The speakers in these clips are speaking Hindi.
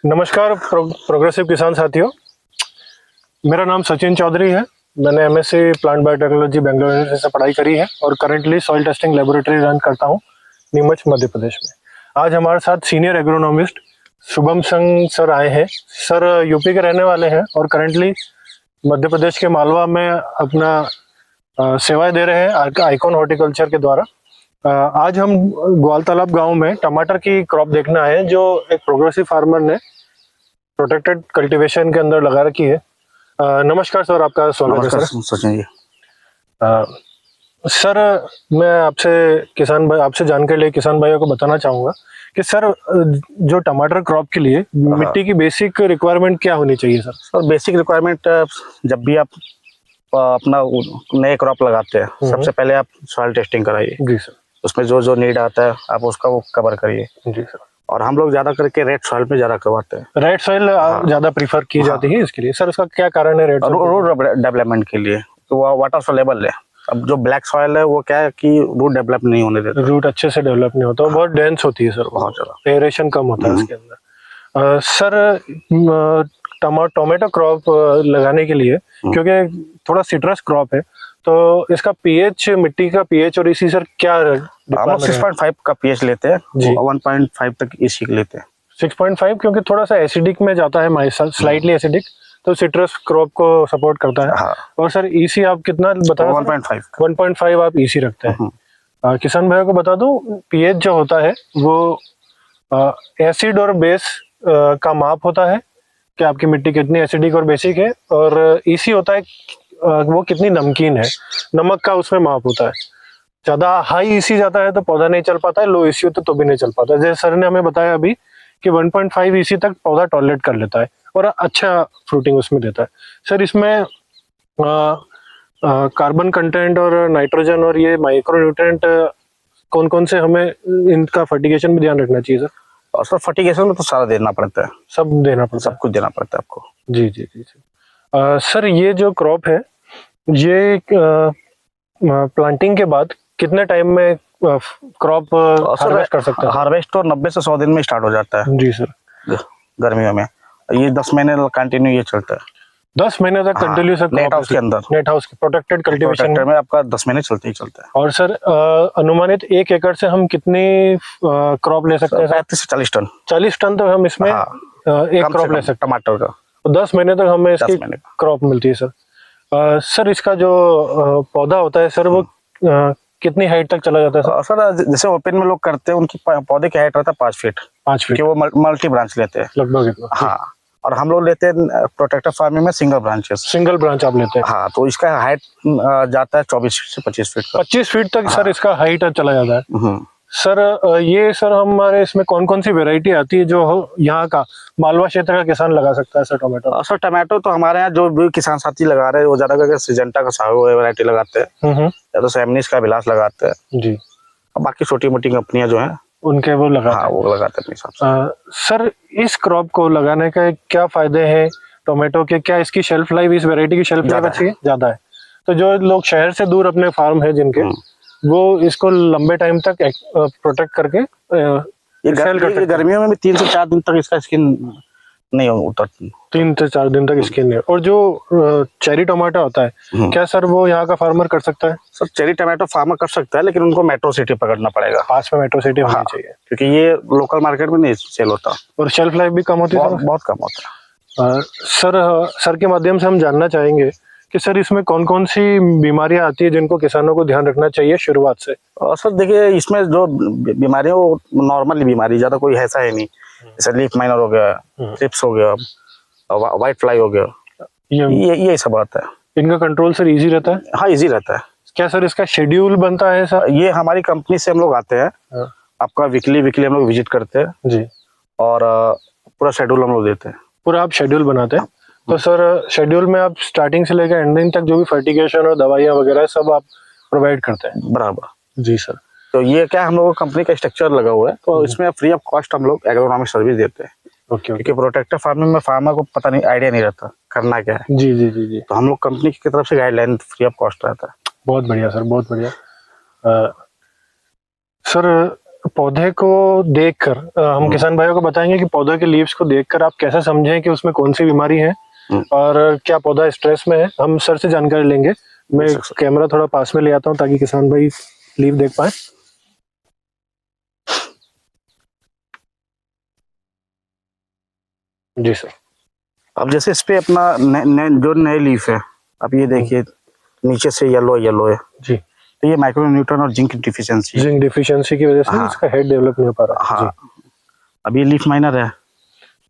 नमस्कार प्रोग्रेसिव किसान साथियों, मेरा नाम सचिन चौधरी है। मैंने MSc plant biotechnology Bangalore university से पढ़ाई करी है और currently soil testing laboratory run करता हूँ नीमच मध्य प्रदेश में। आज हमारे साथ senior agronomist Shubham Singh sir आए हैं। सर यूपी के रहने वाले हैं और करंटली मध्य प्रदेश के मालवा में अपना सेवाएं दे रहे हैं आइकॉन हॉर्टिकल्चर के द्वारा। आज हम ग्वाल तालाब गांव में टमाटर की क्रॉप देखना है जो एक प्रोग्रेसिव फार्मर ने प्रोटेक्टेड कल्टीवेशन के अंदर लगा रखी है। नमस्कार सर, आपका स्वागत है सर। सचिन जी। सर मैं आपसे जानकारी ले किसान भाइयों को बताना चाहूंगा कि सर जो टमाटर क्रॉप के लिए मिट्टी की बेसिक रिक्वायरमेंट क्या होनी चाहिए सर? और बेसिक रिक्वायरमेंट जब भी आप अपना नए क्रॉप लगाते हैं सबसे पहले आप सॉइल टेस्टिंग कराइए। जी सर। उसमें जो जो नीड आता है आप उसका वो कवर करिए। जी सर। और हम लोग ज्यादा करके रेड सॉइल पे ज्यादा करवाते हैं। रेड सॉइल ज्यादा प्रीफर की जाती है इसके लिए सर, उसका क्या कारण है? रेड रूट डेवलपमेंट के लिए तो वो वाटर सोलेबल है। अब जो ब्लैक सॉइल है वो क्या है कि रूट डेवलप नहीं होने देता, रूट अच्छे से डेवलप नहीं होता, बहुत डेंस होती है सर, बहुत ज्यादा एरेशन कम होता है इसके अंदर। सर टोमेटो क्रॉप लगाने के लिए क्योंकि थोड़ा सिट्रस क्रॉप है तो इसका पीएच, मिट्टी का पीएच और इसी सर क्या हम लोग 6.5 का पीएच लेते हैं, 1.5 तक इसी लेते हैं। 6.5 क्योंकि थोड़ा सा एसिडिक में जाता है माइसल, स्लाइटली एसिडिक, तो सिट्रस क्रॉप को सपोर्ट करता है। हाँ। और सर ईसी आप कितना बता? 1.5 आप ईसी रखते हैं। किसान भाइयों को बता दूं पीएच जो होता है वो एसिड और बेस का माप होता है कि आपकी मिट्टी कितनी एसिडिक और बेसिक है, और ईसी होता है वो कितनी नमकीन है, नमक का उसमें माप होता है। ज्यादा हाई ईसी जाता है तो पौधा नहीं चल पाता है, लो ईसी होता तो भी नहीं चल पाता है। जैसे सर ने हमें बताया अभी कि 1.5 ईसी तक पौधा टॉलरेट कर लेता है और अच्छा फ्रूटिंग उसमें देता है। सर इसमें कार्बन कंटेंट और नाइट्रोजन और ये माइक्रो न्यूट्रिएंट कौन कौन से हमें इनका फर्टिगेशन भी ध्यान रखना चाहिए सर? और सर फर्टिगेशन में तो सारा देना पड़ता है, सब देना पड़ता है, सब कुछ देना पड़ता है आपको। जी जी जी जी। सर ये जो क्रॉप है ये प्लांटिंग के बाद कितने टाइम में क्रॉप हार्वेस्ट कर सकते हैं? हार्वेस्ट तो 90 से 100 दिन में स्टार्ट हो जाता है। जी सर। गर्मियों में ये 10 महीने कंटिन्यू ये चलता है। 10 महीने तक कंटिन्यू सर? नेट हाउस के अंदर, नेट हाउस के प्रोटेक्टेड कल्टीवेशन में आपका 10 महीने चलते ही चलता है। और सर अनुमानित 1 एकड़ से हम कितनी क्रॉप ले सकते हैं? 35 से 40 टन। 40 टन तक हम इसमें एक क्रॉप ले सकते हैं टमाटर का। 10 महीने तक हमें इसकी क्रॉप मिलती है सर। सर इसका जो पौधा होता है सर वो कितनी हाइट तक चला जाता है सर? सर जैसे ओपन में लोग करते हैं उनकी पौधे की हाइट रहता है 5 फीट। 5 फीट वो मल्टी ब्रांच लेते हैं लगभग इतना। हाँ, और हम लोग लेते हैं प्रोटेक्टर फार्मिंग में सिंगल ब्रांचेस। सिंगल ब्रांच आप लेते हैं? हाँ, तो इसका हाइट जाता है 24 से 25 फीट। 25 फीट तक सर इसका हाइट चला जाता है। सर ये सर हमारे इसमें कौन कौन सी वेराइटी आती है जो यहाँ का मालवा क्षेत्र का किसान लगा सकता है सर टमाटो? सर टमाटो तो हमारे यहाँ जो भी किसान साथी लगा रहे हैं वो ज्यादा करके सिजेंटा का साहू वेराइटी लगाते हैं, या तो सैमनिस का विलास लगाते हैं जी। और बाकी छोटी मोटी कंपनियां जो हैं उनके वो लगाते हैं। वो लगाते हैं अपने हिसाब से। सर इस क्रॉप को लगाने का क्या फायदे हैं टोमेटो के? क्या इसकी शेल्फ लाइफ, इस वेराइटी की शेल्फ लाइफ अच्छी है? ज्यादा है। तो जो लोग शहर से दूर अपने फार्म है जिनके, वो इसको लंबे टाइम तक प्रोटेक्ट करके ये गर्मियों में भी 3 से 4 दिन तक इसका स्किन नहीं उतरती। 3 से 4 दिन तक स्किन नहीं। और जो चेरी टमाटो होता है क्या सर वो यहाँ का फार्मर कर सकता है? सर चेरी टमाटो फार्मर कर सकता है लेकिन उनको मेट्रो सिटी पकड़ना पड़ेगा, पास में मेट्रो सिटी होनी चाहिए, क्योंकि ये लोकल मार्केट में नहीं सेल होता और शेल्फ लाइफ भी कम होती है। बहुत कम होता है। सर के माध्यम से हम जानना चाहेंगे कि सर इसमें कौन कौन सी बीमारियां आती है जिनको किसानों को ध्यान रखना चाहिए शुरुआत से? सर देखिए इसमें जो बीमारियां वो नॉर्मली बीमारी, ज्यादा कोई ऐसा है नहीं। जैसे लीफ माइनर हो गया, ट्रिप्स हो गया, व्हाइट फ्लाई हो गया, ये सब आता है। इनका कंट्रोल सर इजी रहता है? हाँ इजी रहता है। क्या सर इसका शेड्यूल बनता है सर? ये हमारी कंपनी से हम लोग आते हैं, आपका वीकली हम लोग विजिट करते हैं जी, और पूरा शेड्यूल हम लोग देते हैं। पूरा आप शेड्यूल बनाते हैं? तो सर शेड्यूल में आप स्टार्टिंग से लेकर एंडिंग तक जो भी फर्टिगेशन और दवाइयाँ वगैरह सब आप प्रोवाइड करते हैं? बराबर जी सर। तो ये क्या हम लोग कंपनी का स्ट्रक्चर लगा हुआ है, तो इसमें फ्री ऑफ कॉस्ट हम लोग एग्रोनॉमिक सर्विस देते हैं। क्योंकि प्रोटेक्टिव फार्मिंग में फार्मर को पता नहीं, आइडिया नहीं रहता करना क्या है। जी जी जी जी। तो हम लोग कंपनी की तरफ से गाइडलाइन फ्री ऑफ कॉस्ट रहता है। बहुत बढ़िया सर, बहुत बढ़िया। सर पौधे को देखकर हम किसान भाइयों को बताएंगे कि पौधे के लीव्स को देखकर आप कैसे समझें कि उसमें कौन सी बीमारी है और क्या पौधा स्ट्रेस में है। हम सर से जानकारी लेंगे। मैं कैमरा थोड़ा पास में ले आता हूँ ताकि किसान भाई लीव देख पाए। जी सर। अब जैसे इस पे अपना जो नए लीफ है, अब ये देखिए नीचे से येलो है जी, तो ये माइक्रोन्यूट्रन और जिंक डिफिशियंसी की वजह से इसका हेड डेवलप नहीं हो पा रहा। हाँ। अब ये लीफ माइनर है,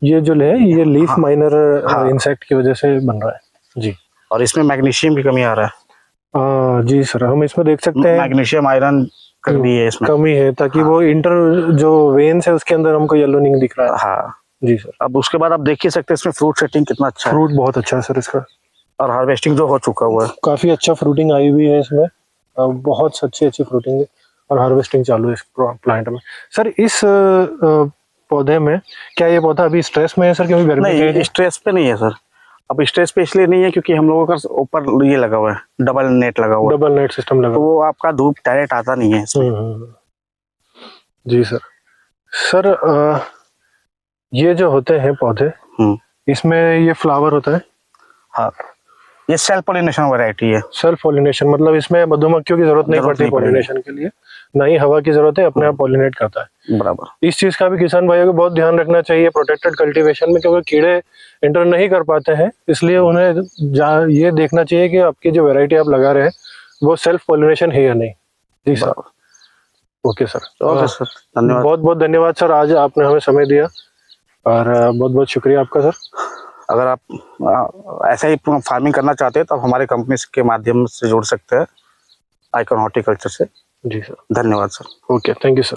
ये जो है ये लीफ माइनर इंसेक्ट की वजह से बन रहा है जी। और इसमें मैग्नीशियम की कमी आ रहा है। जी सर, हम इसमें देख सकते हैं मैग्नीशियम आयरन कमी है, इसमें कमी है ताकि वो इंटर जो वेन्स है उसके अंदर हमको येलोनिंग दिख रहा है। हाँ जी सर। अब उसके बाद आप देख ही सकते हैं इसमें फ्रूट सेटिंग कितना अच्छा है। फ्रूट बहुत अच्छा है सर इसका, और हार्वेस्टिंग जो हो चुका हुआ है, काफी अच्छा फ्रूटिंग आई हुई है इसमें, बहुत अच्छी फ्रूटिंग है और हार्वेस्टिंग चालू है इस प्लांट में। सर इस पौधे में क्या ये पौधा अभी स्ट्रेस में है सर? क्योंकि गर्मी नहीं, स्ट्रेस पे नहीं है सर। अब स्ट्रेस पे इसलिए नहीं है क्योंकि हम लोगों का ऊपर ये लगा हुआ है, डबल नेट लगा हुआ है, डबल नेट सिस्टम लगा, तो वो आपका धूप डायरेक्ट आता नहीं है इसमें। जी सर। सर ये जो होते हैं पौधे, इसमें ये फ्लावर होता है? हाँ, ये सेल्फ पॉलिनेशन वैरायटी है। सेल्फ पॉलिनेशन मतलब इसमें मधुमक्खियों की जरूरत नहीं पड़ती पॉलिनेशन के लिए, ना ही हवा की जरूरत है, अपने आप पॉलिनेट करता है। बराबर। इस चीज का भी किसान भाइयों को बहुत ध्यान रखना चाहिए प्रोटेक्टेड कल्टीवेशन में, क्योंकि कीड़े एंटर नहीं कर पाते हैं, इसलिए उन्हें ये देखना चाहिए कि आपकी जो वैरायटी आप लगा रहे हैं वो सेल्फ पॉलिनेशन है या नहीं। जी सर। ओके सर, धन्यवाद। बहुत बहुत धन्यवाद सर, आज आपने हमें समय दिया और बहुत बहुत शुक्रिया आपका सर। अगर आप ऐसा ही फार्मिंग करना चाहते हैं तो आप हमारे कंपनी के माध्यम से जुड़ सकते हैं, आइकॉन हॉर्टिकल्चर से। जी सर, धन्यवाद sir. Okay, thank you sir.